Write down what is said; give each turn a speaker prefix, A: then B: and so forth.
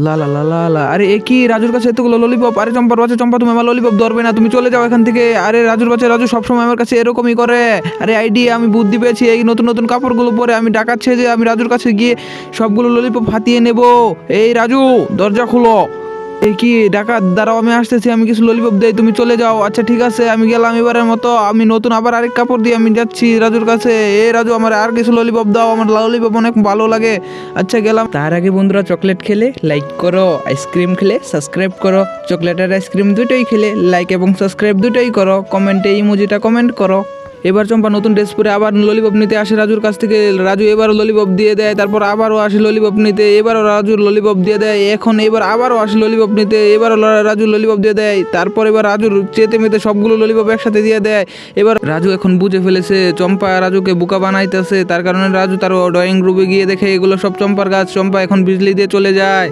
A: লা লা লা লা লা, আরে এ কি রাজুর কাছে এতগুলো ললিপপ? আরে চম্পার বাচ্চা, চম্পা তুমি আমার ললিপপ ধরবে না, তুমি চলে যাও এখান থেকে। আরে রাজুর বাচ্চা, রাজু সবসময় আমার কাছে এরকমই করে। আরে আইডিয়া, আমি বুদ্ধি পেয়েছি, এই নতুন নতুন কাপড়গুলো পরে আমি ডাকাত সেজে আমি রাজুর কাছে গিয়ে সবগুলো ললিপপ হাতিয়ে নেব। এই রাজু, দরজা খুলো। এই কি ডাকাত, দাঁড়াও আমি আসতেছি, আমি কিছু ললিপপ দেই, তুমি চলে যাও। আচ্ছা ঠিক আছে, আমি গেলাম এবারের মতো। আমি নতুন আবার আরেক কাপড় দিয়ে আমি যাচ্ছি রাজুর কাছে। এ রাজু, আমার আর কিছু ললিপপ দাও, আমার ললিপপ অনেক ভালো লাগে। আচ্ছা গেলাম। তার আগে বন্ধুরা, চকলেট খেলে লাইক করো, আইসক্রিম খেলে সাবস্ক্রাইব করো। চকলেট আর আইসক্রিম দুটোই খেলে লাইক এবং সাবস্ক্রাইব দুটোই করো। কমেন্টে ইমোজিটা কমেন্ট করো। এবার চম্পা নতুন ড্রেস পরে আবার ললিপপ নিতে আসে রাজুর কাছ থেকে। রাজু এবারও ললিপপ দিয়ে দেয়, তারপর আবারও আসে ললিপপ নিতে, এবারও রাজুর ললিপপ দিয়ে দেয়। এখন এবার আবারও আসে ললিপপ নিতে, এবারও রাজু ললিপপ দিয়ে দেয়। তারপর এবার রাজুর চেতে মেতে সবগুলো ললিপপ একসাথে দিয়ে দেয়। এবার রাজু এখন বুঝে ফেলেছে চম্পা রাজুকে বোকা বানাইতেছে, তার কারণে রাজু তার ড্রয়িং রুমে গিয়ে দেখে এগুলো সব চম্পার গাছ। চম্পা এখন বিজলি দিয়ে চলে যায়।